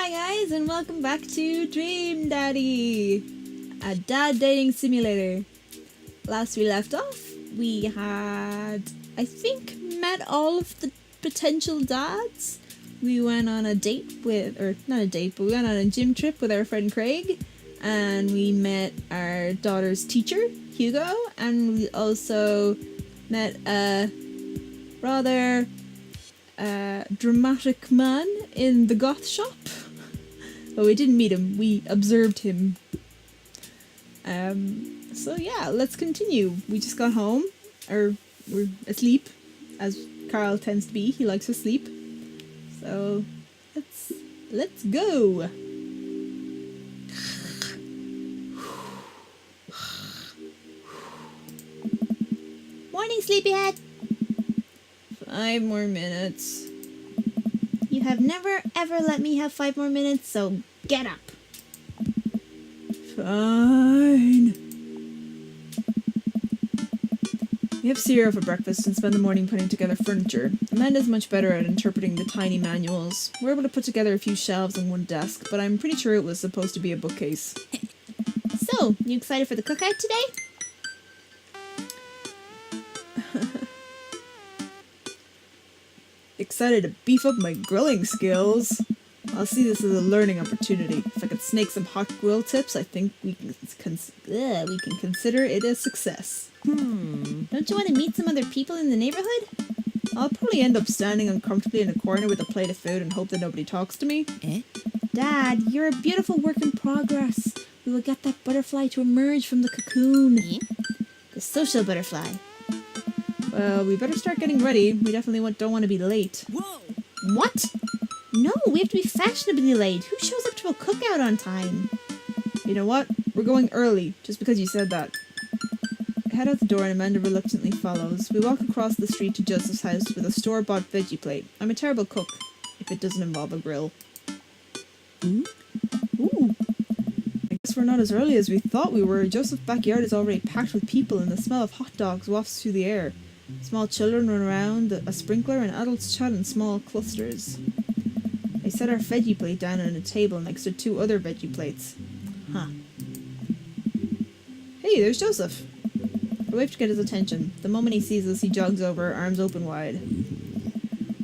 Hi guys, and welcome back to Dream Daddy, a dad dating simulator. Last we left off, we had, I think, met all of the potential dads. We went on a date with, or not a date, but we went on a gym trip with our friend Craig, and we met our daughter's teacher, Hugo, and we also met a rather dramatic man in the goth shop. Well, we didn't meet him, we observed him. So yeah, let's continue. We just got home, or we're asleep, as Carl tends to be. He likes to sleep. So let's go. Morning, sleepyhead. 5 more minutes. You have never ever let me have 5 more minutes, so get up. Fine. We have cereal for breakfast and spend the morning putting together furniture. Amanda's much better at interpreting the tiny manuals. We're able to put together a few shelves and one desk, but I'm pretty sure it was supposed to be a bookcase. So, you excited for the cookout today? Excited to beef up my grilling skills. I'll see this as a learning opportunity. If I can snake some hot grill tips, I think we can consider it a success. Don't you want to meet some other people in the neighborhood? I'll probably end up standing uncomfortably in a corner with a plate of food and hope that nobody talks to me. Dad, you're a beautiful work in progress. We will get that butterfly to emerge from the cocoon. The social butterfly. Well, we better start getting ready. We definitely don't want to be late. Whoa! What? No, we have to be fashionably late. Who shows up to a cookout on time? You know what? We're going early, just because you said that. I head out the door and Amanda reluctantly follows. We walk across the street to Joseph's house with a store-bought veggie plate. I'm a terrible cook, if it doesn't involve a grill. Ooh. I guess we're not as early as we thought we were. Joseph's backyard is already packed with people and the smell of hot dogs wafts through the air. Small children run around, a sprinkler, and adults chat in small clusters. I set our veggie plate down on a table next to 2 other veggie plates. Huh. Hey, there's Joseph. I wave to get his attention. The moment he sees us, he jogs over, arms open wide.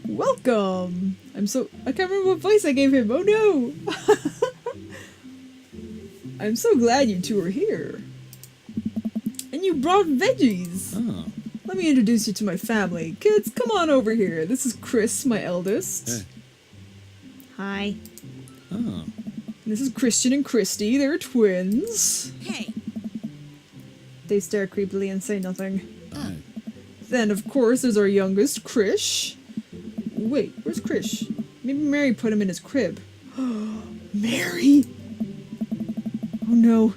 Welcome! I can't remember what voice I gave him. Oh no! I'm so glad you 2 are here. And you brought veggies! Oh. Let me introduce you to my family. Kids, come on over here. This is Chris, my eldest. Hey. Hi. Oh. This is Christian and Christy. They're twins. Hey. They stare creepily and say nothing. Oh. Then, of course, there's our youngest, Krish. Wait, where's Krish? Maybe Mary put him in his crib. Mary? Oh no.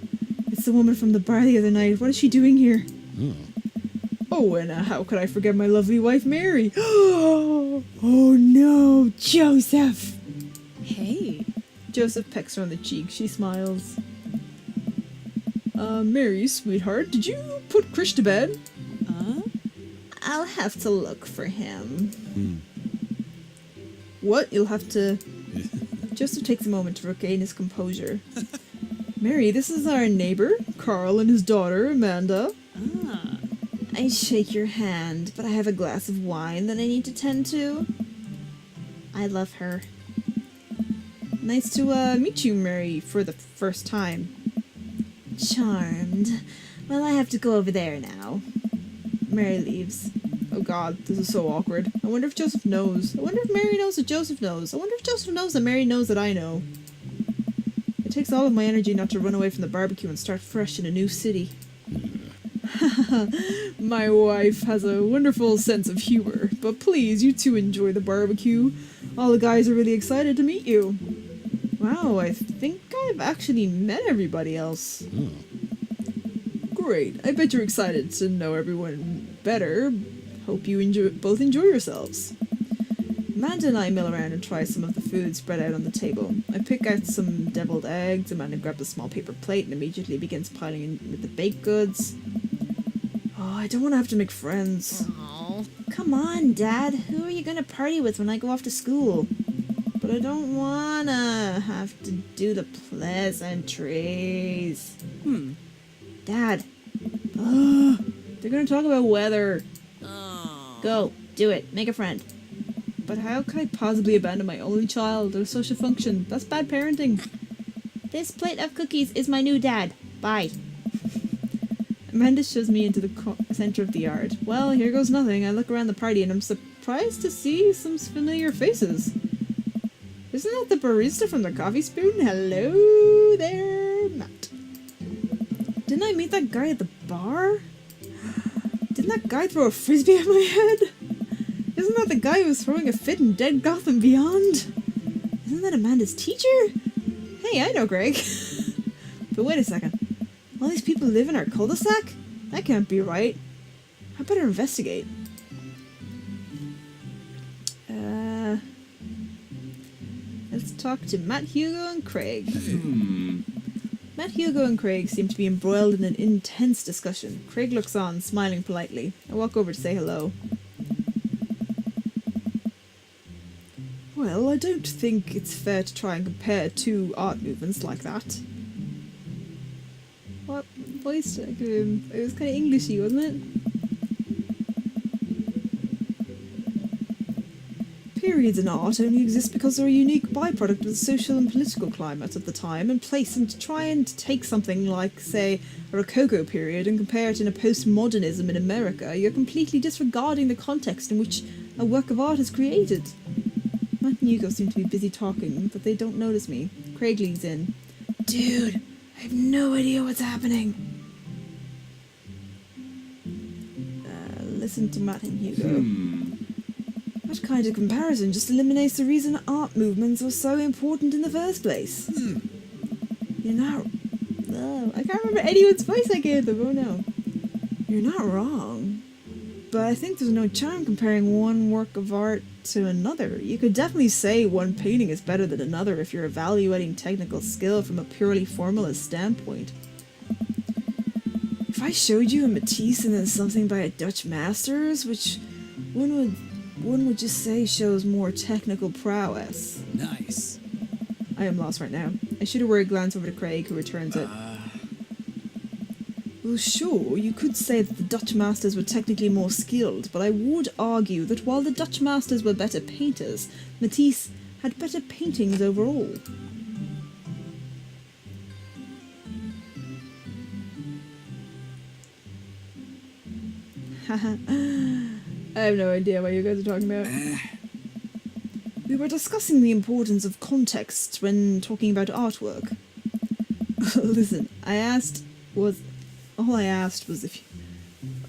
It's the woman from the bar the other night. What is she doing here? Oh. Oh, and how could I forget my lovely wife, Mary? Oh no, Joseph! Hey. Joseph pecks her on the cheek. She smiles. Mary, sweetheart, did you put Krish to bed? I'll have to look for him. What? You'll have to... Joseph takes a moment to regain his composure. Mary, this is our neighbor, Carl, and his daughter, Amanda. I shake your hand, but I have a glass of wine that I need to tend to. I love her. Nice to meet you, Mary, for the first time. Charmed. Well, I have to go over there now. Mary leaves. Oh god, this is so awkward. I wonder if Joseph knows. I wonder if Mary knows that Joseph knows. I wonder if Joseph knows that Mary knows that I know. It takes all of my energy not to run away from the barbecue and start fresh in a new city. My wife has a wonderful sense of humor, but please, you 2 enjoy the barbecue. All the guys are really excited to meet you. Wow, I think I've actually met everybody else. Oh. Great, I bet you're excited to know everyone better. Hope you both enjoy yourselves. Amanda and I mill around and try some of the food spread out on the table. I pick out some deviled eggs, Amanda grabs a small paper plate and immediately begins piling in with the baked goods. Oh, I don't want to have to make friends. Aww. Come on, Dad. Who are you going to party with when I go off to school? But but I don't wanna have to do the pleasantries. Dad. Ugh, they're gonna talk about weather. Oh. Go, do it, make a friend. But how could I possibly abandon my only child or social function? That's bad parenting. This plate of cookies is my new dad. Bye. Amanda shoves me into the center of the yard. Well, here goes nothing. I look around the party and I'm surprised to see some familiar faces. Isn't that the barista from the Coffee Spoon? Hello there, Matt. Didn't I meet that guy at the bar? Didn't that guy throw a frisbee at my head? Isn't that the guy who was throwing a fit in Dead Gotham Beyond? Isn't that Amanda's teacher? Hey, I know Greg. But wait a second. All these people live in our cul-de-sac? That can't be right. I better investigate. Let's talk to Matt, Hugo, and Craig. Matt, Hugo, and Craig seem to be embroiled in an intense discussion. Craig looks on, smiling politely. I walk over to say hello. Well, I don't think it's fair to try and compare two art movements like that. What voice did I give him? It was kind of Englishy, wasn't it? Periods in art only exist because they're a unique byproduct of the social and political climate of the time and place, and to try and take something like, say, a Rococo period and compare it in a postmodernism in America, you're completely disregarding the context in which a work of art is created. Matt and Hugo seem to be busy talking, but they don't notice me. Craig leans in. Dude, I have no idea what's happening. Listen to Matt and Hugo. That kind of comparison just eliminates the reason art movements were so important in the first place. You're not... Oh, I can't remember anyone's voice I gave them, oh no. You're not wrong. But I think there's no charm comparing one work of art to another. You could definitely say one painting is better than another if you're evaluating technical skill from a purely formalist standpoint. If I showed you a Matisse and then something by a Dutch masters, which one would just say shows more technical prowess. Nice. I am lost right now. I shoot a word glance over to Craig, who returns it. Well, sure, you could say that the Dutch masters were technically more skilled, but I would argue that while the Dutch masters were better painters, Matisse had better paintings overall. Haha. I have no idea what you guys are talking about. We were discussing the importance of context when talking about artwork. Listen, all I asked was if you...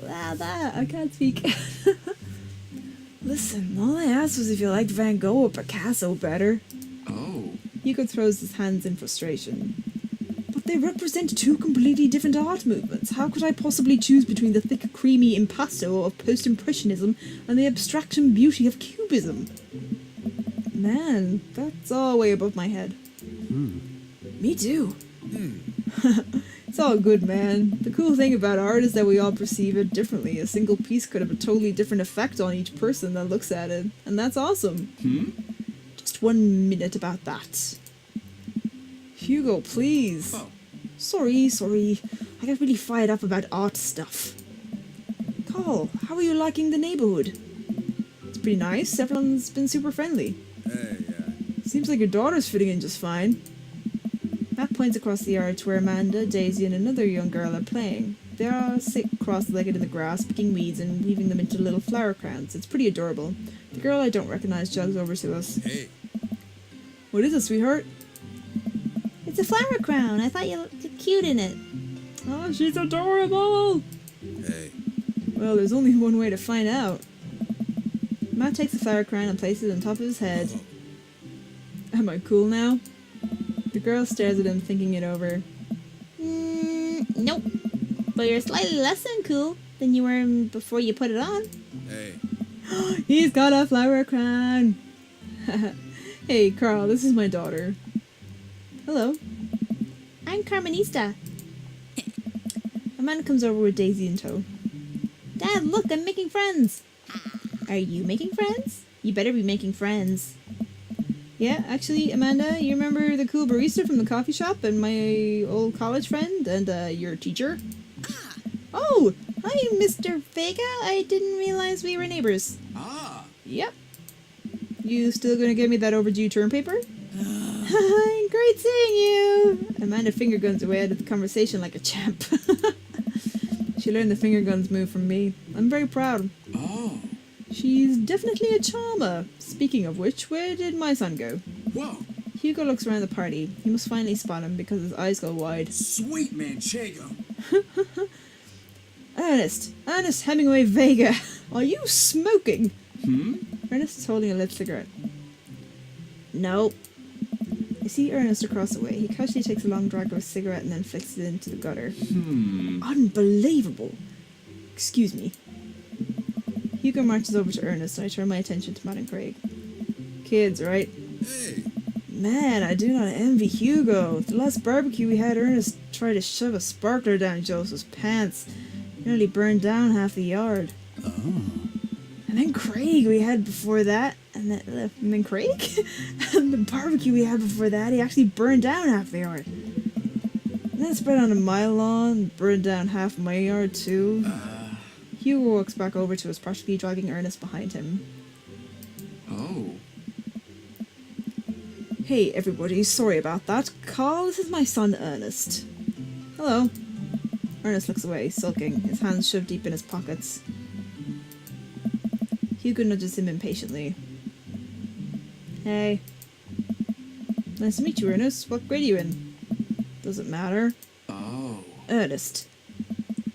I can't speak. Listen, all I asked was if you liked Van Gogh or Picasso better. Oh. Hugo throws his hands in frustration. But they represent two completely different art movements. How could I possibly choose between the thick, creamy impasto of post-impressionism and the abstraction beauty of cubism? Man, that's all way above my head. Me too. It's all good, man. The cool thing about art is that we all perceive it differently. A single piece could have a totally different effect on each person that looks at it, and that's awesome. Just 1 minute about that. Hugo, please. Oh. Sorry. I get really fired up about art stuff. Carl, how are you liking the neighborhood? It's pretty nice. Everyone's been super friendly. Hey, Seems like your daughter's fitting in just fine. Matt points across the yard to where Amanda, Daisy, and another young girl are playing. They are sit cross-legged in the grass, picking weeds and weaving them into little flower crowns. It's pretty adorable. The girl I don't recognize jogs over to us. Hey. What is it, sweetheart? It's a flower crown. I thought you looked cute in it. Oh, she's adorable! Hey. Well, there's only one way to find out. Matt takes the flower crown and places it on top of his head. Am I cool now? The girl stares at him, thinking it over. Nope. But you're slightly less than cool than you were before you put it on. Hey. He's got a flower crown! Hey, Carl, this is my daughter. Hello. I'm Carmenista. Amanda comes over with Daisy in tow. Dad, look, I'm making friends. Are you making friends? You better be making friends. Yeah, actually, Amanda, you remember the cool barista from the coffee shop and my old college friend and your teacher? Oh, hi, Mr. Vega. I didn't realize we were neighbors. Ah. Yep. You still gonna give me that overdue term paper? Great seeing you! Amanda finger guns away out of the conversation like a champ. She learned the finger guns move from me. I'm very proud. Oh. She's definitely a charmer. Speaking of which, where did my son go? Whoa. Hugo looks around the party. He must finally spot him because his eyes go wide. Sweet Manchego. Ernest Hemingway Vega, are you smoking? Hmm? Ernest is holding a lit cigarette. No. I see Ernest across the way. He casually takes a long drag of a cigarette and then flicks it into the gutter. Unbelievable. Excuse me. Hugo marches over to Ernest and I turn my attention to Matt and Craig. Kids, right? Hey. Man, I do not envy Hugo. The last barbecue we had, Ernest tried to shove a sparkler down Joseph's pants. Nearly burned down half the yard. Oh. And then Craig we had before that. And then Craig? And the barbecue we had before that, he actually burned down half the yard. And then spread onto my lawn, burned down half my yard too. Hugo walks back over to us, practically dragging Ernest behind him. Oh. Hey everybody, sorry about that. Carl, this is my son Ernest. Hello. Ernest looks away, sulking, his hands shoved deep in his pockets. Hugo nudges him impatiently. Hey. Nice to meet you, Ernest. What grade are you in? Doesn't matter. Oh. Ernest.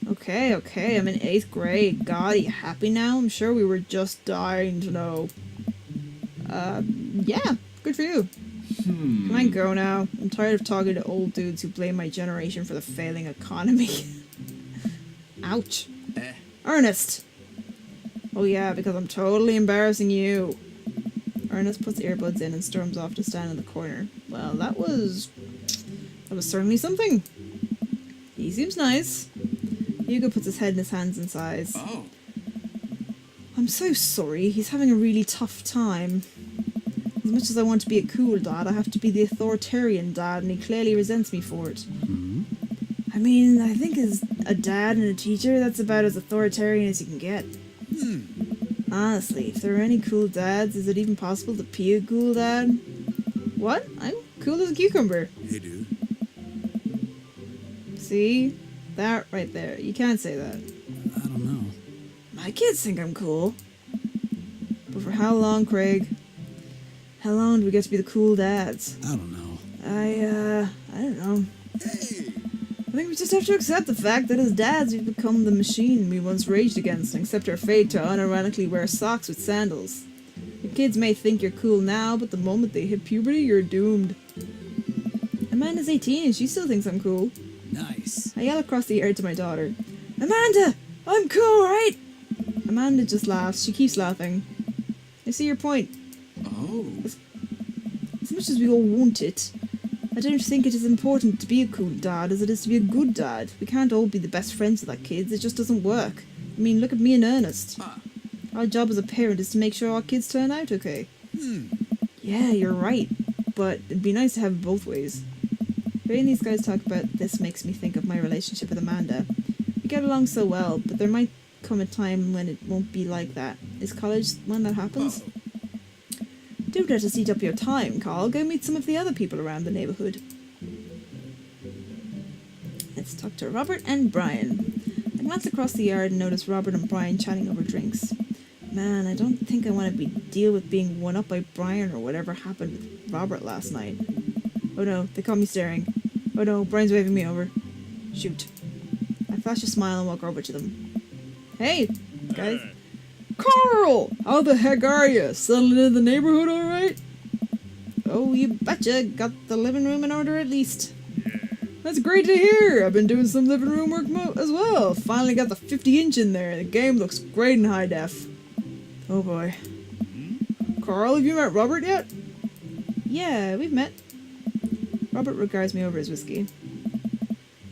Okay, I'm in 8th grade. God, are you happy now? I'm sure we were just dying to know. Yeah, good for you. Can I go now? I'm tired of talking to old dudes who blame my generation for the failing economy. Ouch. Ernest! Oh yeah, because I'm totally embarrassing you. Ernest puts earbuds in and storms off to stand in the corner. Well, that was certainly something. He seems nice. Hugo puts his head in his hands and sighs. Oh. I'm so sorry. He's having a really tough time. As much as I want to be a cool dad, I have to be the authoritarian dad, and he clearly resents me for it. I mean, I think as a dad and a teacher, that's about as authoritarian as you can get. Honestly, if there are any cool dads, is it even possible to be a cool dad? What? I'm cool as a cucumber. Hey, dude. See? That right there. You can't say that. I don't know. My kids think I'm cool. But for how long, Craig? How long do we get to be the cool dads? I don't know. I don't know. Hey. I think we just have to accept the fact that as dads we've become the machine we once raged against and accept our fate to unironically wear socks with sandals. Your kids may think you're cool now, but the moment they hit puberty, you're doomed. Amanda's 18 and she still thinks I'm cool. Nice. I yell across the yard to my daughter. Amanda! I'm cool, right? Amanda just laughs. She keeps laughing. I see your point. Oh. As much as we all want it, I don't think it is important to be a cool dad as it is to be a good dad. We can't all be the best friends with our kids. It just doesn't work. I mean, look at me and Ernest. Our job as a parent is to make sure our kids turn out okay. Yeah, you're right. But it'd be nice to have it both ways. Hearing these guys talk about this makes me think of my relationship with Amanda. We get along so well, but there might come a time when it won't be like that. Is college when that happens? Do let us eat up your time, Carl. Go meet some of the other people around the neighbourhood. Let's talk to Robert and Brian. I glance across the yard and notice Robert and Brian chatting over drinks. Man, I don't think I want to deal with being one up by Brian or whatever happened with Robert last night. Oh no, they caught me staring. Oh no, Brian's waving me over. Shoot. I flash a smile and walk over to them. Hey, guys. Carl! How the heck are you? Settling in the neighborhood alright? Oh, you betcha. Got the living room in order at least. That's great to hear. I've been doing some living room work as well. Finally got the 50-inch in there. The game looks great in high def. Oh boy. Carl, have you met Robert yet? Yeah, we've met. Robert regards me over his whiskey.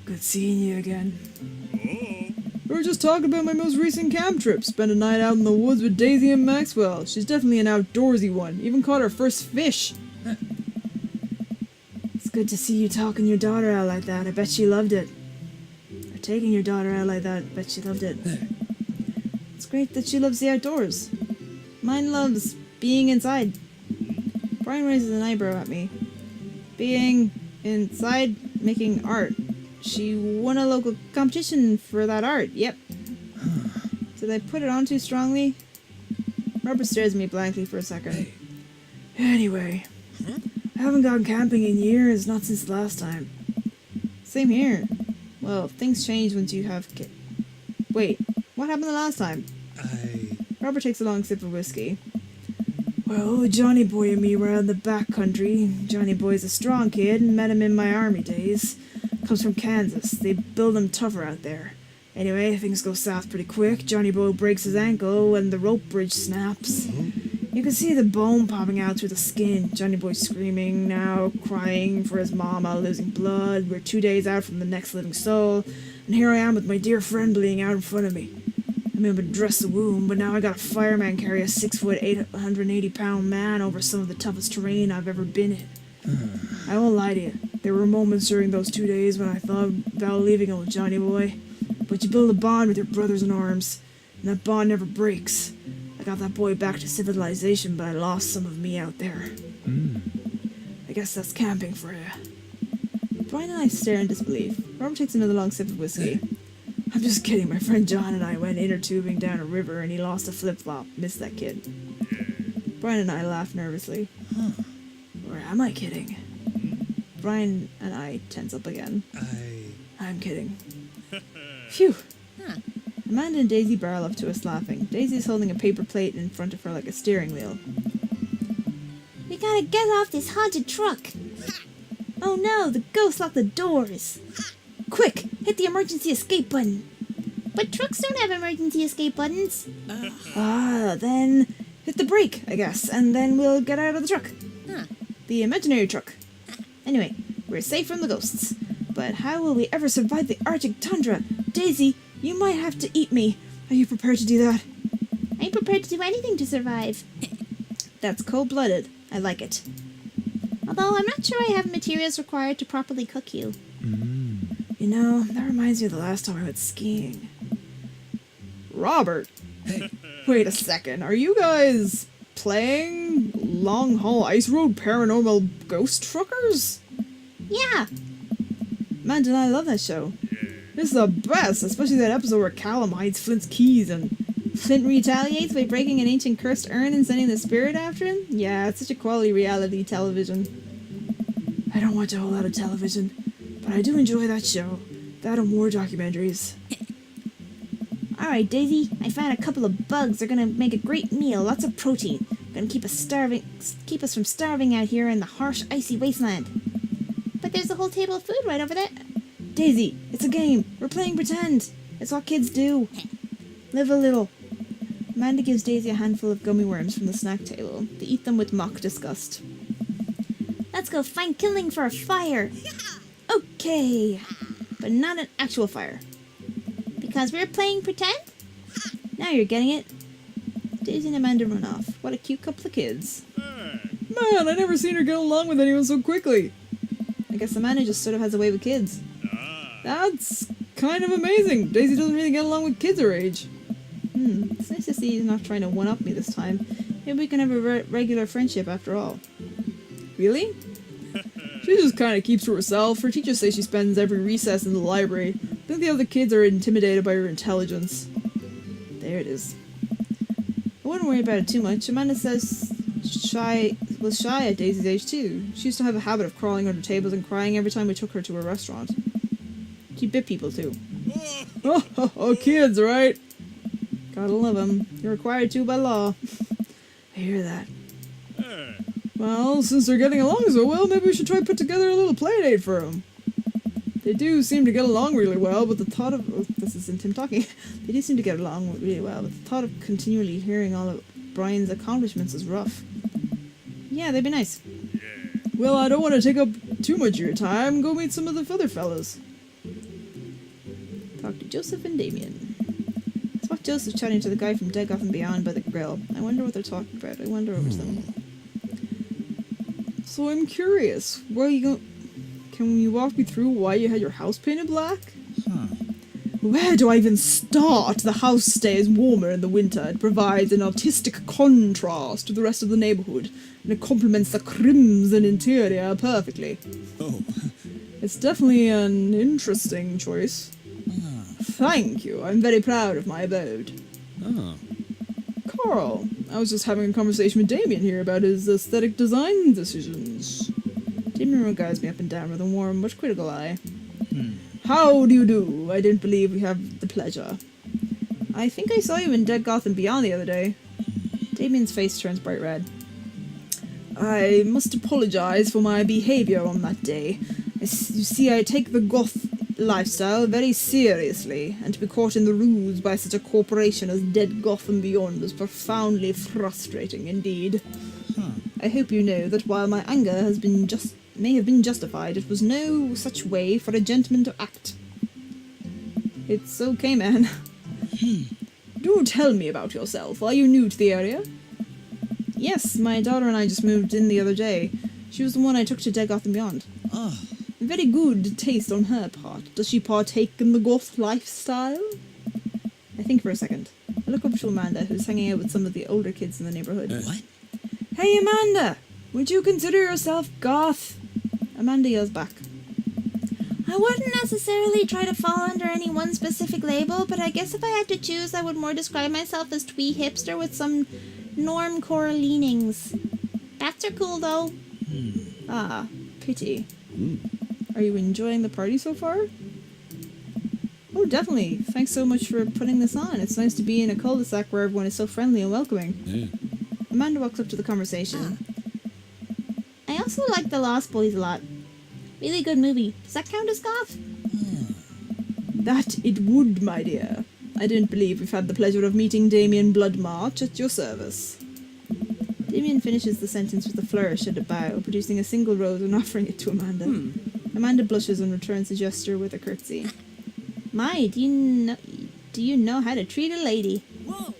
Good seeing you again. We were just talking about my most recent camp trip. Spent a night out in the woods with Daisy and Maxwell. She's definitely an outdoorsy one. Even caught her first fish. good to see you talking your daughter out like that. I bet she loved it. Or taking your daughter out like that. I bet she loved it. There. It's great that she loves the outdoors. Mine loves being inside. Brian raises an eyebrow at me. Being inside, making art. She won a local competition for that art. Yep. Did I put it on too strongly? Robert stares at me blankly for a second. Hey. Anyway, I haven't gone camping in years, not since the last time. Same here. Well, things change once you have Wait, what happened the last time? Robert takes a long sip of whiskey. Well, Johnny Boy and me were out in the back country. Johnny Boy's a strong kid, met him in my army days. Comes from Kansas. They build him tougher out there. Anyway, things go south pretty quick. Johnny Boy breaks his ankle and the rope bridge snaps. You can see the bone popping out through the skin. Johnny Boy screaming now, crying for his mama, losing blood. We're 2 days out from the next living soul, and here I am with my dear friend bleeding out in front of me. I mean, I've dressed the wound, but now I got a fireman carry a 6-foot, 880-pound man over some of the toughest terrain I've ever been in. I won't lie to you. There were moments during those 2 days when I thought about leaving old Johnny Boy. But you build a bond with your brothers in arms, and that bond never breaks. I got that boy back to civilization, but I lost some of me out there. I guess that's camping for you. Brian and I stare in disbelief. Robert takes another long sip of whiskey. I'm just kidding. My friend John and I went inner tubing down a river, and he lost a flip-flop. Missed that kid. Brian and I laugh nervously. Or am I kidding? Brian and I tense up again. I'm kidding. Phew. Amanda and Daisy barrel up to us laughing. Daisy's holding a paper plate in front of her like a steering wheel. We gotta get off this haunted truck. Oh no, the ghost locked the doors. Quick, hit the emergency escape button. But trucks don't have emergency escape buttons. Then hit the brake, I guess, and then we'll get out of the truck. The imaginary truck. Anyway, we're safe from the ghosts. But how will we ever survive the Arctic tundra? Daisy, you might have to eat me. Are you prepared to do that? I'm prepared to do anything to survive. That's cold-blooded. I like it. Although I'm not sure I have materials required to properly cook you. You know, that reminds me of the last time I went skiing. Robert! Hey. Wait a second. Are you guys playing Long Haul Ice Road Paranormal Ghost Truckers? Yeah. Amanda and I love that show. It's the best, especially that episode where Callum hides Flint's keys and Flint retaliates by breaking an ancient cursed urn and sending the spirit after him. Yeah, it's such a quality reality television. I don't watch a whole lot of television, but I do enjoy that show. That and war documentaries. Alright, Daisy, I found a couple of bugs. They're gonna make a great meal, lots of protein. Gonna keep us from starving out here in the harsh, icy wasteland. But there's a whole table of food right over there. Daisy, it's a game. We're playing pretend. It's what kids do. Live a little. Amanda gives Daisy a handful of gummy worms from the snack table. They eat them with mock disgust. Let's go find kindling for a fire. Okay. But not an actual fire. Because we're playing pretend? Now you're getting it. Daisy and Amanda run off. What a cute couple of kids. Man, I never seen her get along with anyone so quickly. I guess Amanda just sort of has a way with kids. That's kind of amazing. Daisy doesn't really get along with kids her age. It's nice to see he's not trying to one-up me this time. Maybe we can have a regular friendship after all. Really? She just kind of keeps to herself. Her teachers say she spends every recess in the library. I think the other kids are intimidated by her intelligence. There it is. I wouldn't worry about it too much. Amanda says was shy at Daisy's age too. She used to have a habit of crawling under tables and crying every time we took her to a restaurant. She bit people too. Oh, kids, right? Gotta love them. You're required to by law. I hear that. Well, since they're getting along so well, maybe we should try put together a little play date for them. They do seem to get along really well, but the thought of... Oh, this isn't Tim talking. They do seem to get along really well, but the thought of continually hearing all of Brian's accomplishments is rough. Yeah, they'd be nice. Well, I don't want to take up too much of your time. Go meet some of the other fellas. Talk to Joseph and Damien. I spot Joseph chatting to the guy from Deck Off and Beyond by the grill. I wonder what they're talking about. I wonder over something. So I'm curious. Where are you going? Can you walk me through why you had your house painted black? Huh. Where do I even start? The house stays warmer in the winter. It provides an artistic contrast to the rest of the neighborhood, and it complements the crimson interior perfectly. Oh. It's definitely an interesting choice. Ah. Thank you. I'm very proud of my abode. Oh. Carl, I was just having a conversation with Damien here about his aesthetic design decisions. Damien regards me up and down with a warm but critical eye. How do you do? I didn't believe we have the pleasure. I think I saw you in Dead Gotham Beyond the other day. Damien's face turns bright red. I must apologize for my behavior on that day. You see, I take the goth lifestyle very seriously, and to be caught in the ruse by such a corporation as Dead Gotham Beyond was profoundly frustrating indeed. Huh. I hope you know that while my anger may have been justified, it was no such way for a gentleman to act. It's okay, man. Do tell me about yourself. Are you new to the area? Yes, my daughter and I just moved in the other day. She was the one I took to Dead Gotham Beyond. Oh. Very good taste on her part. Does she partake in the goth lifestyle? I think for a second. I look up to Amanda, who's hanging out with some of the older kids in the neighborhood. What? Hey, Amanda! Would you consider yourself goth? Amanda yells back. I wouldn't necessarily try to fall under any one specific label, but I guess if I had to choose, I would more describe myself as twee hipster with some normcore leanings. Bats are cool, though. Ah, pity. Are you enjoying the party so far? Oh, definitely. Thanks so much for putting this on. It's nice to be in a cul-de-sac where everyone is so friendly and welcoming. Yeah. Amanda walks up to the conversation. I also like The Lost Boys a lot. Really good movie. Does that count as goth? That it would, my dear. I didn't believe we've had the pleasure of meeting Damien Bloodmarch at your service. Damien finishes the sentence with a flourish and a bow, producing a single rose and offering it to Amanda. Amanda blushes and returns the gesture with a curtsy. My, do you know how to treat a lady? Whoa.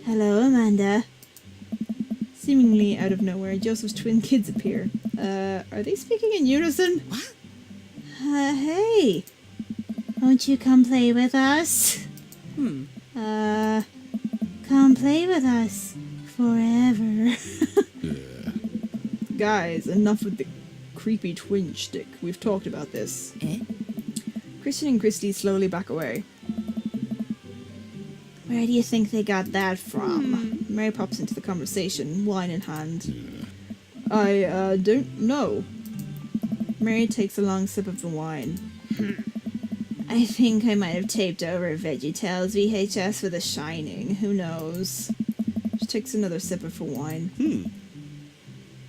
Hello, Amanda. Seemingly out of nowhere, Joseph's twin kids appear. Are they speaking in unison? What? Hey. Won't you come play with us? Come play with us. Forever. Guys, enough with the creepy twin shtick. We've talked about this. Christian and Christy slowly back away. Where do you think they got that from? Mary pops into the conversation, wine in hand. I don't know. Mary takes a long sip of the wine. I think I might have taped over VeggieTales VHS with a Shining. Who knows? She takes another sip of her wine.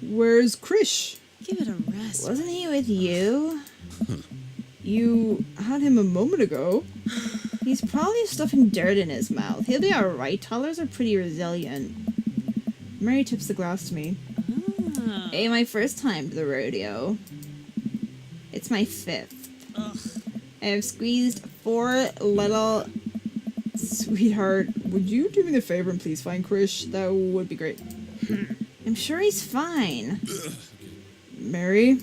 Where's Krish? Give it a rest. Wasn't he with you? You had him a moment ago. He's probably stuffing dirt in his mouth. He'll be alright. Toddlers are pretty resilient. Mary tips the glass to me. Hey, my first time to the rodeo. It's my 5th. I have squeezed 4 little... Sweetheart, would you do me the favor and please find Krish? That would be great. I'm sure he's fine. Mary?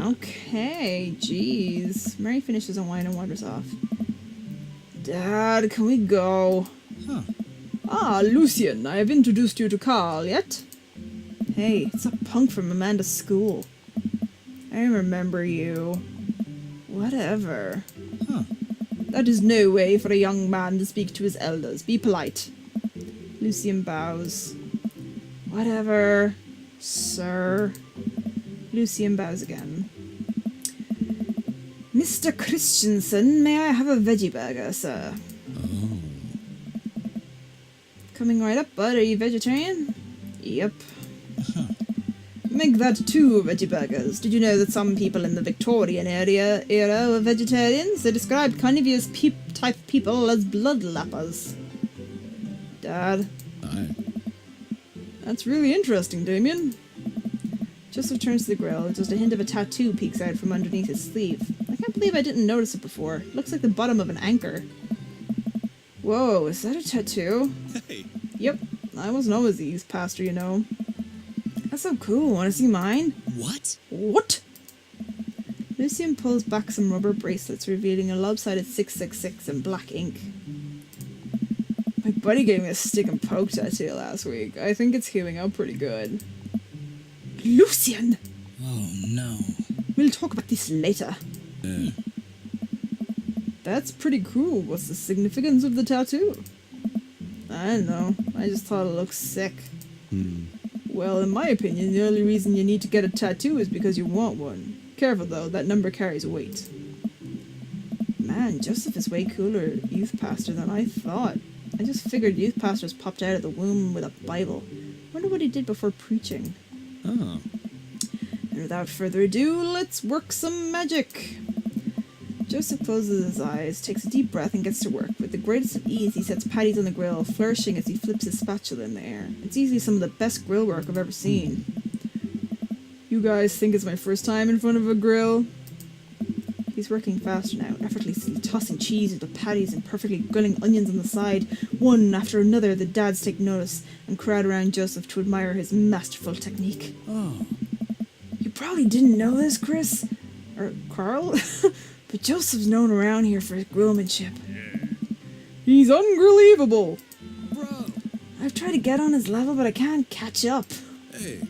Okay, jeez. Mary finishes a wine and wanders off. Dad, can we go? Ah, Lucien, I have introduced you to Carl, yet? Hey, it's a punk from Amanda's school. I remember you. Whatever. That is no way for a young man to speak to his elders. Be polite. Lucien bows. Whatever, sir. Lucien bows again. Mr. Christensen, may I have a veggie burger, sir? Coming right up, bud. Are you vegetarian? Yep. Make that 2 veggie burgers. Did you know that some people in the Victorian era were vegetarians? They described carnivorous type people as bloodlappers. Dad. Aye. That's really interesting, Damien. Joseph turns to the grill. Just a hint of a tattoo peeks out from underneath his sleeve. I can't believe I didn't notice it before. Looks like the bottom of an anchor. Whoa, is that a tattoo? Hey. Yep, I wasn't always the East Pastor, you know. That's so cool. Want to see mine? What? What? soon pulls back some rubber bracelets, revealing a lopsided 666 in black ink. My buddy gave me a stick and poke tattoo last week. I think it's healing up pretty good. Lucian! Oh, no. We'll talk about this later. Yeah. That's pretty cool. What's the significance of the tattoo? I don't know. I just thought it looked sick. Well, in my opinion, the only reason you need to get a tattoo is because you want one. Careful though, that number carries weight. Man, Joseph is way cooler youth pastor than I thought. I just figured youth pastors popped out of the womb with a Bible. Wonder what he did before preaching. Oh. And without further ado, let's work some magic. Joseph closes his eyes, takes a deep breath and gets to work. With the greatest of ease, he sets patties on the grill, flourishing as he flips his spatula in the air. It's easily some of the best grill work I've ever seen. You guys think it's my first time in front of a grill? He's working faster now, effortlessly tossing cheese into patties and perfectly grilling onions on the side. One after another, the dads take notice and crowd around Joseph to admire his masterful technique. Oh. You probably didn't know this, Chris? Or Carl? But Joseph's known around here for his grillmanship. He's ungrillable. Bro. I've tried to get on his level, but I can't catch up. Hey.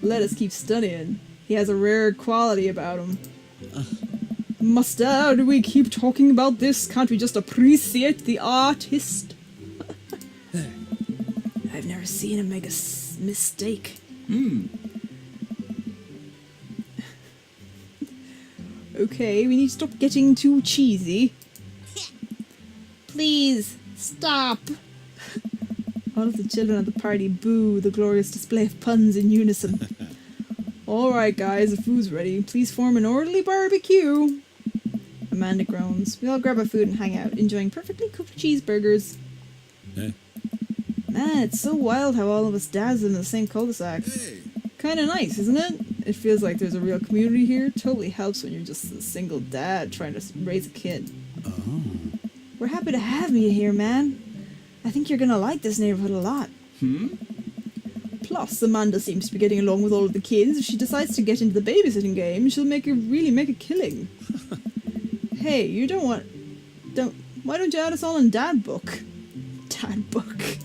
Let us keep studying. He has a rare quality about him. Mustard, we keep talking about this. Can't we just appreciate the artist? Hey. I've never seen him make a mistake. Okay, we need to stop getting too cheesy. Please, stop. All of the children at the party boo the glorious display of puns in unison. Alright guys, the food's ready. Please form an orderly barbecue. Amanda groans. We all grab our food and hang out, enjoying perfectly cooked cheeseburgers. Hey. Man, it's so wild how all of us dads live in the same cul-de-sac. Hey. Kinda nice, isn't it? It feels like there's a real community here. Totally helps when you're just a single dad trying to raise a kid. Oh. We're happy to have you here, man. I think you're gonna like this neighborhood a lot. Plus, Amanda seems to be getting along with all of the kids. If she decides to get into the babysitting game, she'll really make a killing. Hey, you why don't you add us all in Dad Book? Dad Book.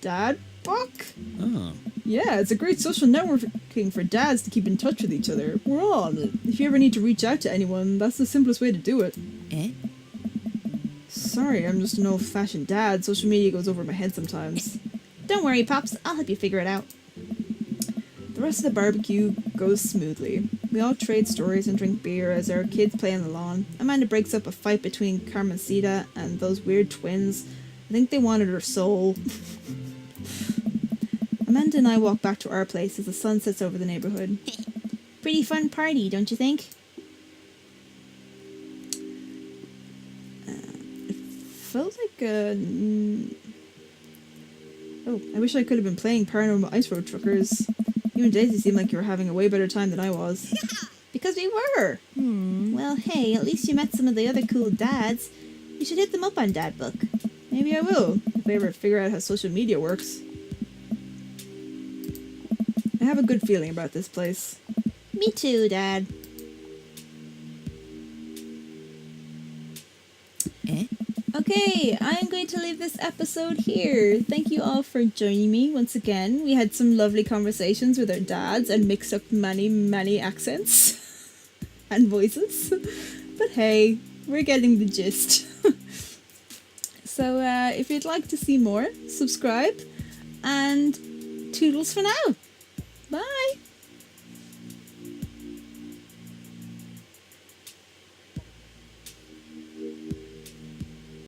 Dad Book? Oh. Yeah, it's a great social networking for dads to keep in touch with each other. We're all on it. If you ever need to reach out to anyone, that's the simplest way to do it. Sorry, I'm just an old-fashioned dad. Social media goes over my head sometimes. Don't worry, Pops. I'll help you figure it out. The rest of the barbecue goes smoothly. We all trade stories and drink beer as our kids play on the lawn. Amanda breaks up a fight between Carmencita and those weird twins. I think they wanted her soul. Amanda and I walk back to our place as the sun sets over the neighborhood. Pretty fun party, don't you think? It felt like oh, I wish I could have been playing Paranormal Ice Road Truckers. You and Daisy seemed like you were having a way better time than I was. Because we were. Well, hey, at least you met some of the other cool dads. You should hit them up on Dad Book. Maybe I will, if I ever figure out how social media works. I have a good feeling about this place. Me too, Dad. Okay, I'm going to leave this episode here. Thank you all for joining me once again. We had some lovely conversations with our dads and mixed up many accents and voices. But hey, we're getting the gist. So if you'd like to see more, subscribe and toodles for now. Bye!